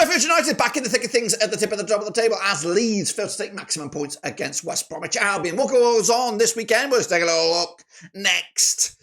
Sheffield United back in the thick of things at the tip of the top of the table as Leeds failed to take maximum points against West Bromwich Albion. What goes on this weekend? We'll take a little look next.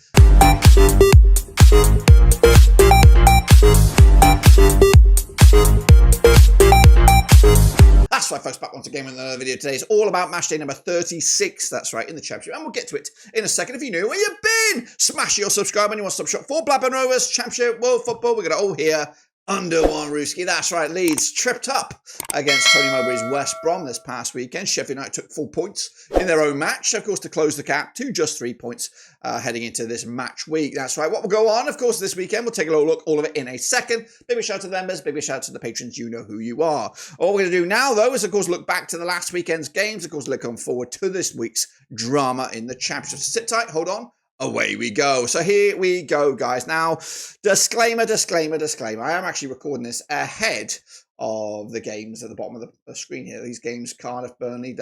That's right, folks, back once again with another video today. It's all about Matchday number 36, that's right, in the Championship. And we'll get to it in a second. If you knew where you've been, smash your subscribe when you want to stop shop for Blackburn Rovers, Championship, World Football. We're going to all here under one rooski. That's right, Leeds tripped up against Tony Mowbray's West Brom this past weekend. Sheffield United took full points in their own match, of course, to close the gap to just 3 points heading into this match week. That's right, what will go on, of course, this weekend. We'll take a little look, all of it in a second. Big shout out to the members, big shout out to the patrons. You know who you are. All we're going to do now, though, is, of course, look back to the last weekend's games. Of course, look on forward to this week's drama in the Championship. Sit tight, hold on. Away we go. So here we go, guys. Now, disclaimer. I am actually recording this ahead of the games at the bottom of the screen here. These games, Cardiff, Burnley,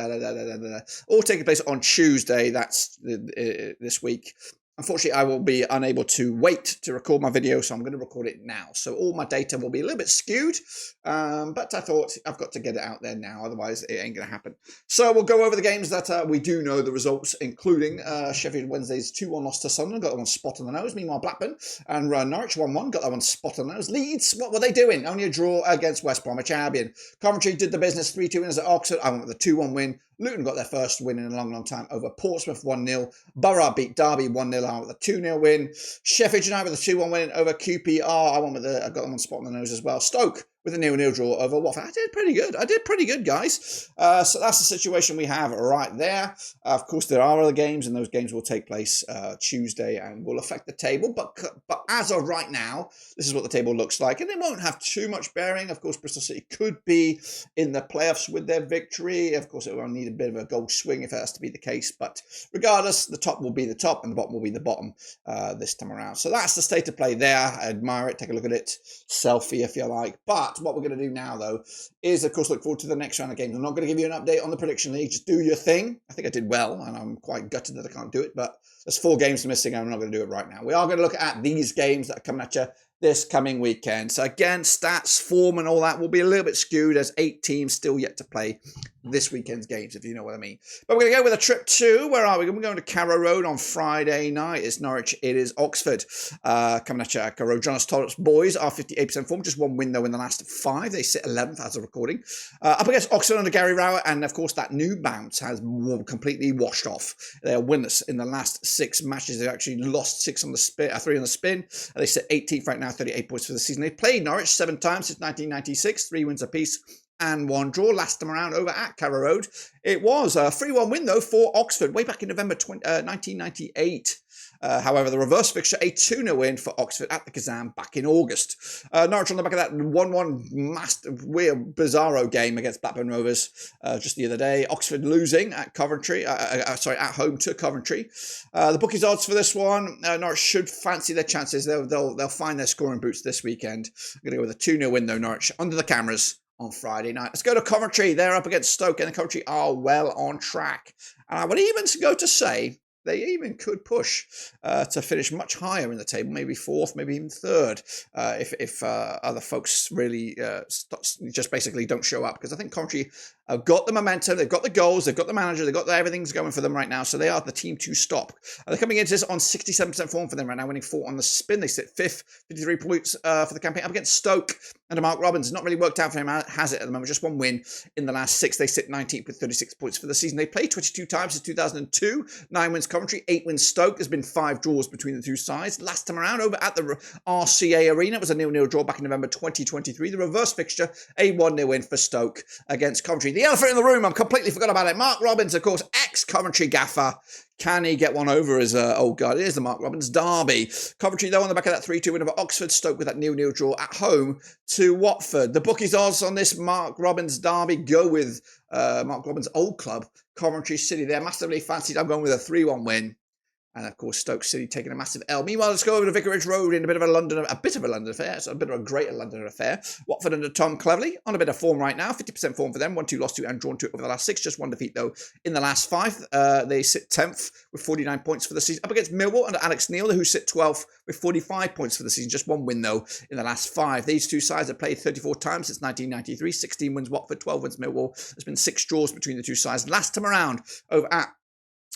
all taking place on Tuesday. That's this week. Unfortunately, I will be unable to wait to record my video, so I'm going to record it now. So all my data will be a little bit skewed, but I thought I've got to get it out there now, otherwise it ain't going to happen. So we'll go over the games that we do know the results, including Sheffield Wednesday's 2-1 loss to Sunderland, got that one spot on the nose. Meanwhile, Blackburn and Norwich 1-1, got that one spot on the nose. Leeds, what were they doing? Only a draw against West Bromwich Albion. Coventry did the business, 3-2 winners at Oxford. I went with the 2-1 win. Luton got their first win in a long time over Portsmouth 1-0. Borough beat Derby 1-0 out with a 2-0 win. Sheffield United with a 2-1 win over QPR. I got them on spot on the nose as well. Stoke with a 0-0 draw over Watford. I did pretty good, guys. So that's the situation we have right there. Of course, there are other games, and those games will take place Tuesday and will affect the table. But as of right now, this is what the table looks like, and it won't have too much bearing. Of course, Bristol City could be in the playoffs with their victory. Of course, it will need a bit of a goal swing if it has to be the case. But regardless, the top will be the top, and the bottom will be the bottom this time around. So that's the state of play there. I admire it. Take a look at it. Selfie if you like. But what we're going to do now, though, is, of course, look forward to the next round of games. I'm not going to give you an update on the prediction league. Just do your thing. I think I did well, and I'm quite gutted that I can't do it. But there's 4 games missing, and I'm not going to do it right now. We are going to look at these games that are coming at you this coming weekend. So again, stats, form and all that will be a little bit skewed as 8 teams still yet to play this weekend's games, if you know what I mean. But we're going to go with a trip to, where are we? We're going to Carrow Road on Friday night. It's Norwich, it is Oxford. Coming at you at Carrow Road. Jonas Torrent's boys are 58% form, just 1 win though in the last 5. They sit 11th as of recording. Up against Oxford under Gary Rowett, and of course that new bounce has completely washed off. They are winless in the last 6 matches. They've actually lost 3 on the spin. They sit 18th right now, 38 points for the season. They've played Norwich 7 times since 1996, 3 wins apiece and 1 draw. Last time around over at Carrow Road, it was a 3-1 win though for Oxford way back in November 1998. However, the reverse fixture, a 2-0 win for Oxford at the Kazan back in August. Norwich on the back of that 1-1 weird bizarro game against Blackburn Rovers just the other day. Oxford losing at Coventry, at home to Coventry. The bookies odds for this one, Norwich should fancy their chances. They'll find their scoring boots this weekend. I'm going to go with a 2-0 win though, Norwich under the cameras on Friday night. Let's go to Coventry. They're up against Stoke, and the Coventry are well on track. And I would even go to say they even could push to finish much higher in the table, maybe 4th, maybe even 3rd, if other folks really just basically don't show up. Because I think Coventry have got the momentum, they've got the goals, they've got the manager, they've got everything's going for them right now. So they are the team to stop. They're coming into this on 67% form for them right now, winning 4 on the spin. They sit 5th, 53 points for the campaign. Up against Stoke under Mark Robbins. It's not really worked out for him, has it, at the moment? Just 1 win in the last 6. They sit 19th with 36 points for the season. They played 22 times since 2002. 9 wins Coventry, 8 wins Stoke. There's been 5 draws between the two sides. Last time around over at the RCA Arena, it was a 0-0 draw back in November 2023. The reverse fixture, a 1-0 win for Stoke against Coventry. The elephant in the room, I've completely forgot about it. Mark Robbins, of course, ex-Coventry gaffer. Can he get one over as old guard? It is the Mark Robbins derby. Coventry, though, on the back of that 3-2 win over Oxford. Stoke with that 0-0 draw at home to Watford. The bookies odds on this Mark Robbins derby go with Mark Robbins' old club, Coventry City. They're massively fancied. I'm going with a 3-1 win. And of course, Stoke City taking a massive L. Meanwhile, let's go over to Vicarage Road in a bit of a London affair. So a bit of a greater London affair. Watford under Tom Cleverley on a bit of form right now. 50% form for them. 1-2 lost to and drawn to over the last 6. Just one defeat though in the last 5. They sit 10th with 49 points for the season. Up against Millwall under Alex Neil, who sit 12th with 45 points for the season. Just one win though in the last 5. These two sides have played 34 times since 1993. 16 wins Watford, 12 wins Millwall. There's been 6 draws between the two sides. Last time around over at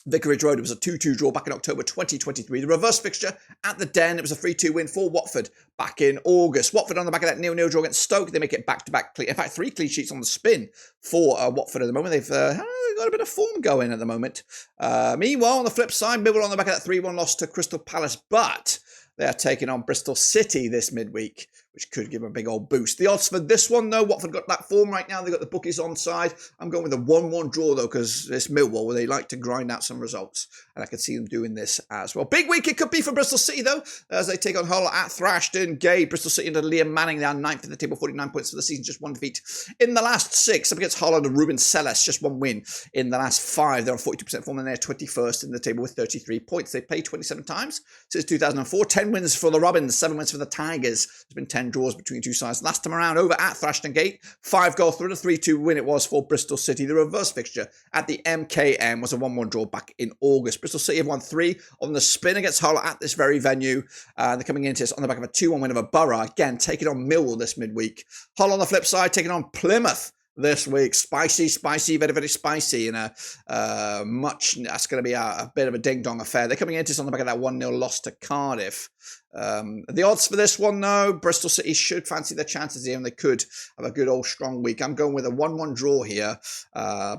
Vicarage Road, it was a 2-2 draw back in October 2023. The reverse fixture at the Den, it was a 3-2 win for Watford back in August. Watford on the back of that 0-0 draw against Stoke. They make it back-to-back. In fact, 3 clean sheets on the spin for Watford at the moment. They've got a bit of form going at the moment. Meanwhile, on the flip side, Millwall on the back of that 3-1 loss to Crystal Palace, but they are taking on Bristol City this midweek, which could give them a big old boost. The odds for this one, though, Watford got that form right now. They've got the bookies on side. I'm going with a 1-1 draw, though, because it's Millwall, where they like to grind out some results. And I can see them doing this as well. Big week it could be for Bristol City, though, as they take on Hull at Thrashton Gate. Bristol City under Liam Manning. They are 9th in the table, 49 points for the season, just one defeat in the last 6. Up against Hull under Ruben Selles, just one win in the last 5. They're on 42% form, and they're 21st in the table with 33 points. They played 27 times since 2004. 10 wins for the Robins, 7 wins for the Tigers. There's been 10 draws between two sides. Last time around over at Thrashton Gate, 5-goal thriller, 3-2 win it was for Bristol City. The reverse fixture at the MKM was a 1-1 draw back in August. Bristol City have won 3 on the spin against Hull at this very venue. They're coming into this on the back of a 2-1 win over Borough. Again, taking on Millwall this midweek. Hull on the flip side, taking on Plymouth this week. Spicy, very, very spicy. And that's going to be a bit of a ding-dong affair. They're coming into this on the back of that 1-0 loss to Cardiff. The odds for this one, though, Bristol City should fancy their chances here, and they could have a good old strong week. I'm going with a 1-1 draw here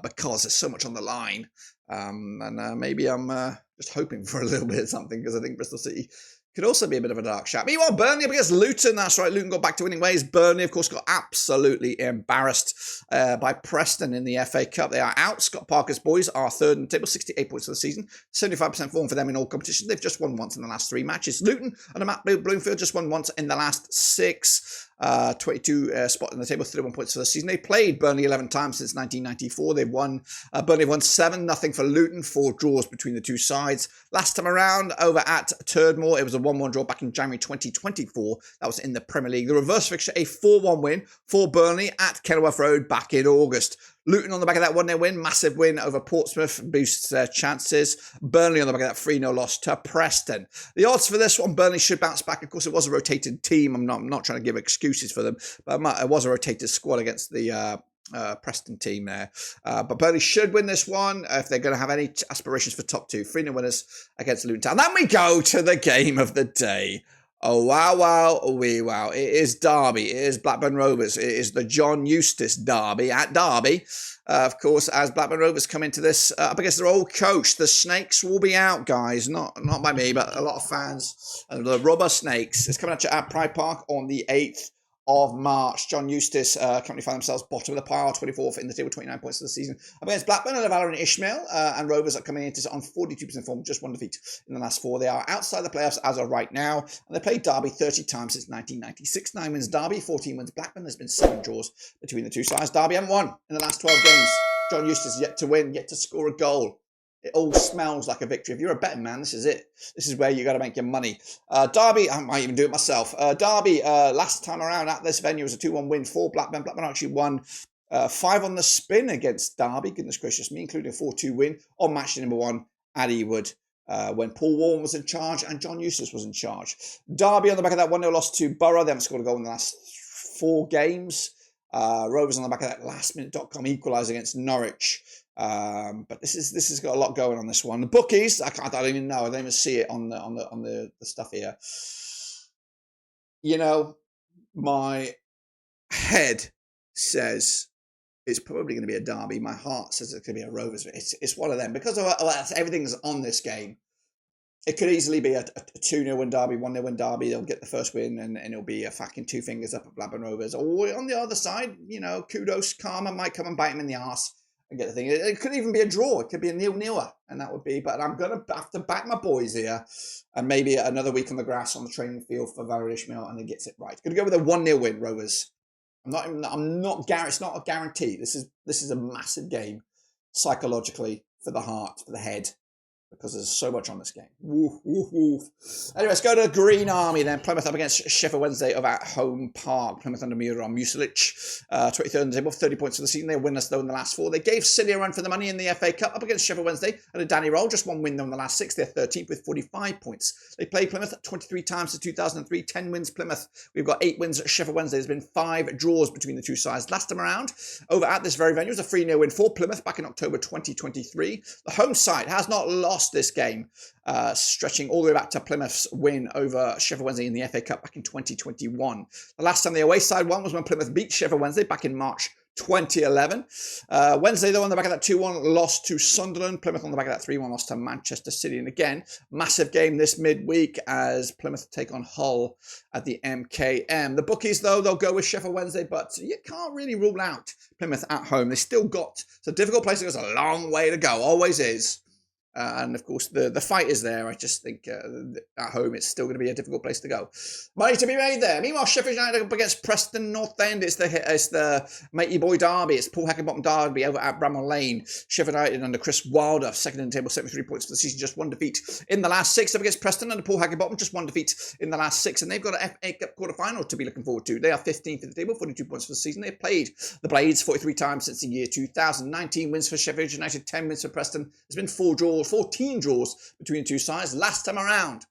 because there's so much on the line. Maybe I'm just hoping for a little bit of something, because I think Bristol City could also be a bit of a dark shot. Meanwhile, Burnley up against Luton. That's right, Luton got back to winning ways. Burnley, of course, got absolutely embarrassed by Preston in the FA Cup. They are out. Scott Parker's boys are 3rd in the table, 68 points for the season. 75% form for them in all competitions. They've just won once in the last 3 matches. Luton under Matt Bloomfield just won once in the last 6. 22 spot in the table, 31 points for the season. They played Burnley 11 times since 1994. They've won, Burnley won 7-0 for Luton, 4 draws between the two sides. Last time around over at Turdmore, it was a 1-1 draw back in January 2024. That was in the Premier League. The reverse fixture, a 4-1 win for Burnley at Kenilworth Road back in August. Luton on the back of that 1-0 win, massive win over Portsmouth, boosts their chances. Burnley on the back of that 3-0 loss to Preston. The odds for this one, Burnley should bounce back. Of course, it was a rotated team. I'm not trying to give excuses for them, but it was a rotated squad against the Preston team there. But Burnley should win this one if they're going to have any aspirations for top 2. 3-0 winners against Luton Town. Then we go to the game of the day. Oh, wow. It is Derby. It is Blackburn Rovers. It is the John Eustace Derby at Derby. Of course, as Blackburn Rovers come into this up against their old coach, the Snakes will be out, guys. Not by me, but a lot of fans. The Rubber Snakes. It's coming at you at Pride Park on the 8th of March. John Eustace currently find themselves bottom of the pile, 24th in the table, 29 points for the season. Up against Blackburn and Valorant Ishmael, and Rovers are coming into on 42% form, just one defeat in the last 4. They are outside the playoffs as of right now, and they played Derby 30 times since 1996. 9 wins Derby, 14 wins Blackburn. There's been 7 draws between the two sides. Derby haven't won in the last 12 games. John Eustace yet to win, yet to score a goal. It all smells like a victory. If you're a betting man, this is it. This is where you got to make your money. Derby, I might even do it myself. Derby, last time around at this venue was a 2-1 win for Blackburn. Blackburn actually won 5 on the spin against Derby. Goodness gracious me, including a 4-2 win on match number 1 at Ewood. When Paul Warren was in charge and John Eustace was in charge. Derby on the back of that 1-0 loss to Borough. They haven't scored a goal in the last 4 games. Rovers on the back of that lastminute.com equalise against Norwich. But this has got a lot going on this one. The bookies, I don't even know. I don't even see it on the stuff here. You know, my head says it's probably going to be a Derby. My heart says it's going to be a Rovers. It's one of them because of everything's on this game. It could easily be a 2-0 win Derby, 1-0 win Derby. They'll get the first win and it'll be a fucking 2 fingers up at Blackburn Rovers. Or on the other side, you know, kudos, karma might come and bite him in the arse and get the thing. It could even be a draw. It could be a 0-0, and that would be. But I'm going to have to back my boys here, and maybe another week on the grass on the training field for Valorant Ishmael, and he gets it right. Going to go with a 1-0 win, Rovers. I'm not. It's not a guarantee. This is a massive game psychologically for the heart, for the head. because there's so much on this game. Woof, woof, woof. Anyway, let's go to the Green Army then. Plymouth up against Sheffield Wednesday over at home park. Plymouth under Miran Musilic, 23rd on the table, 30 points for the season. They win us though in the last 4. They gave City a run for the money in the FA Cup up against Sheffield Wednesday and a Danny Roll. Just one win though in the last 6. They're 13th with 45 points. They played Plymouth 23 times since 2003. 10 wins Plymouth. We've got 8 wins at Sheffield Wednesday. There's been 5 draws between the two sides. Last time around, over at this very venue, was a 3-0 win for Plymouth back in October 2023. The home side has not lost this game, stretching all the way back to Plymouth's win over Sheffield Wednesday in the FA Cup back in 2021. The last time the away side won was when Plymouth beat Sheffield Wednesday back in March 2011. Wednesday, though, on the back of that 2-1 loss to Sunderland. Plymouth on the back of that 3-1 loss to Manchester City. And again, massive game this midweek as Plymouth take on Hull at the MKM. The bookies, though, they'll go with Sheffield Wednesday, but you can't really rule out Plymouth at home. They still got, it's a difficult place. It's a long way to go, always is. And of course, the fight is there. I just think at home it's still going to be a difficult place to go. Money to be made there. Meanwhile, Sheffield United up against Preston North End. It's the matey boy derby. It's Paul Heckingbottom derby over at Bramall Lane. Sheffield United under Chris Wilder, second in the table, 73 points for the season. Just one defeat in the last 6 up against Preston under Paul Heckingbottom. Just one defeat in the last 6, and they've got an FA Cup quarter-final to be looking forward to. They are 15th in the table, 42 points for the season. They've played the Blades 43 times since the year 2000. 19 wins for Sheffield United, 10 wins for Preston. There's been 14 draws between the two sides. Last time around,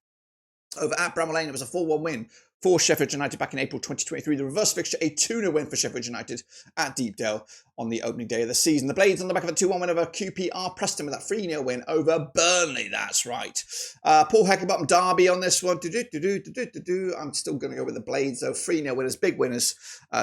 over at Bramall Lane, it was a 4-1 win for Sheffield United back in April 2023. The reverse fixture, a 2-0 win for Sheffield United at Deepdale on the opening day of the season. The Blades on the back of a 2-1 win over QPR. Preston with that 3-0 win over Burnley. That's right. Paul Heckingbottom derby on this one. I'm still going to go with the Blades, though. 3-0 winners, big winners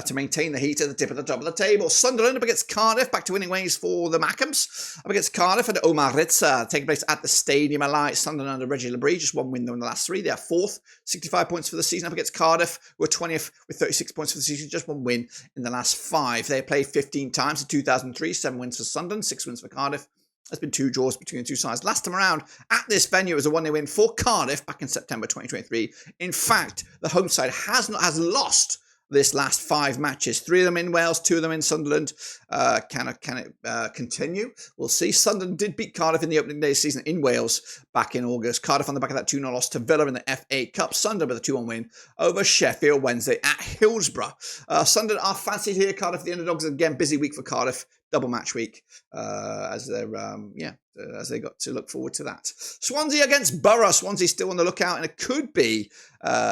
to maintain the heat at the tip of the top of the table. Sunderland up against Cardiff, back to winning ways for the Mackhams. Up against Cardiff and Omar Ritza, taking place at the Stadium Alight. Sunderland under Reggie Labrie, just one win though in the last 3. They are 4th, 65 points for the season. Up against Cardiff, who are 20th with 36 points for the season, just one win in the last 5. They played 15 times in 2003, 7 wins for Sunderland, 6 wins for Cardiff. There's been 2 draws between the two sides. Last time around at this venue, it was a 1-0 win for Cardiff back in September 2023. In fact, the home side has lost this last 5 matches. 3 of them in Wales, 2 of them in Sunderland. Can it continue? We'll see. Sunderland did beat Cardiff in the opening day of the season in Wales back in August. Cardiff on the back of that 2-0 loss to Villa in the FA Cup. Sunderland with a 2-1 win over Sheffield Wednesday at Hillsborough. Sunderland are fancied here. Cardiff the underdogs. Again, busy week for Cardiff. Double match week as they got to look forward to that. Swansea against Borough. Swansea still on the lookout, and it could be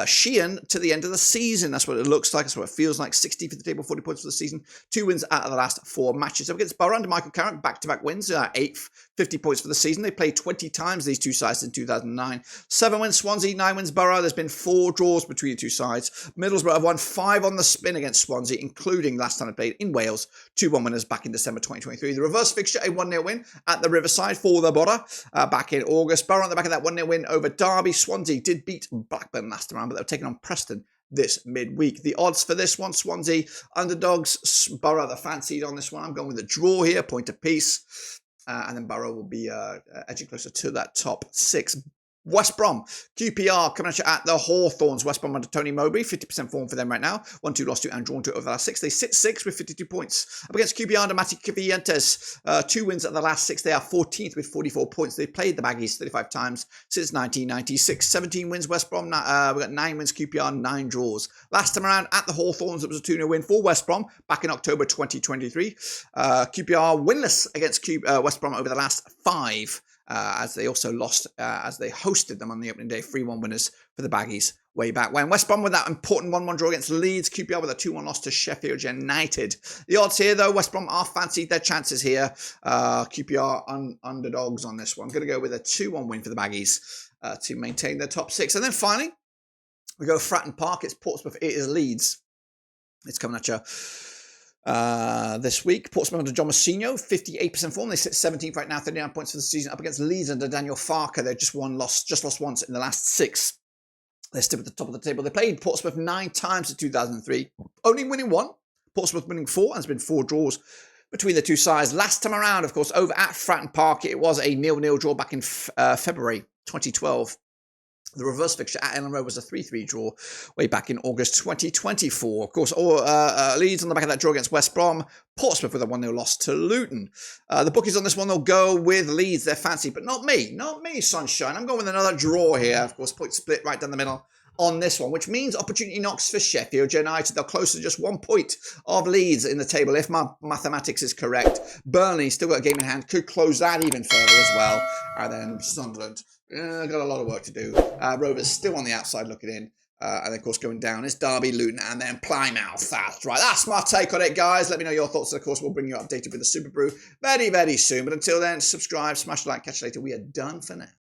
Sheehan to the end of the season. That's what it looks like. That's what it feels like. 60 for the table, 40 points for the season. 2 wins out of the last 4 matches. Up against Borough under Michael Carrick, back-to-back wins. 8th, 50 points for the season. They played 20 times, these two sides, in 2009. 7 wins Swansea, 9 wins Borough. There's been 4 draws between the two sides. Middlesbrough have won 5 on the spin against Swansea, including last time they played in Wales. 2-1 winners back in December 2023. The reverse fixture, a 1-0 win at the Riverside for the Borough back in August. Borough on the back of that 1-0 win over Derby. Swansea did beat Blackburn last time around, but they were taking on Preston this midweek. The odds for this one, Swansea underdogs, Borough the fancied on this one. I'm going with a draw here, point apiece. And then Borough will be edging closer to that top 6. West Brom, QPR coming at you at the Hawthorns. West Brom under Tony Mowbray, 50% form for them right now. 1-2 lost to and drawn to over the last 6. They sit 6th with 52 points. Up against QPR under Mati Cifuentes, 2 wins at the last 6. They are 14th with 44 points. They played the Baggies 35 times since 1996. 17 wins West Brom. We've got 9 wins QPR, 9 draws. Last time around at the Hawthorns, it was a 2-0 win for West Brom back in October 2023. QPR winless against West Brom over the last 5. As they also lost as they hosted them on the opening day. 3-1 winners for the Baggies way back when. West Brom with that important 1-1 draw against Leeds. QPR with a 2-1 loss to Sheffield United. The odds here, though, West Brom are fancied their chances here. QPR underdogs on this one. I'm going to go with a 2-1 win for the Baggies to maintain their top 6. And then finally, we go Fratton Park. It's Portsmouth. It is Leeds. It's coming at you this week. Portsmouth under John Mousinho, 58% form. They sit 17th right now, 39 points for the season. Up against Leeds under Daniel Farker. They've just lost once in the last 6. They're still at the top of the table. They played Portsmouth 9 times in 2003, only winning 1. Portsmouth winning 4, and there's been 4 draws between the two sides. Last time around, of course, over at Fratton Park, it was a 0-0 draw back in February 2012. The reverse fixture at Ellen Road was a 3-3 draw way back in August 2024. Of course, Leeds on the back of that draw against West Brom. Portsmouth with a 1-0 loss to Luton. The bookies on this one, they'll go with Leeds, their fancy, but not me. Not me, sunshine. I'm going with another draw here. Of course, point split right down the middle on this one, which means opportunity knocks for Sheffield United. They're close to just 1 point of Leeds in the table, if my mathematics is correct. Burnley still got a game in hand, could close that even further as well. And then Sunderland, got a lot of work to do. Rovers still on the outside looking in. And of course going down is Derby, Luton, and then Plymouth. That's right. That's my take on it, guys. Let me know your thoughts. And of course, we'll bring you updated with the Super Brew very, very soon. But until then, subscribe, smash the like, catch you later. We are done for now.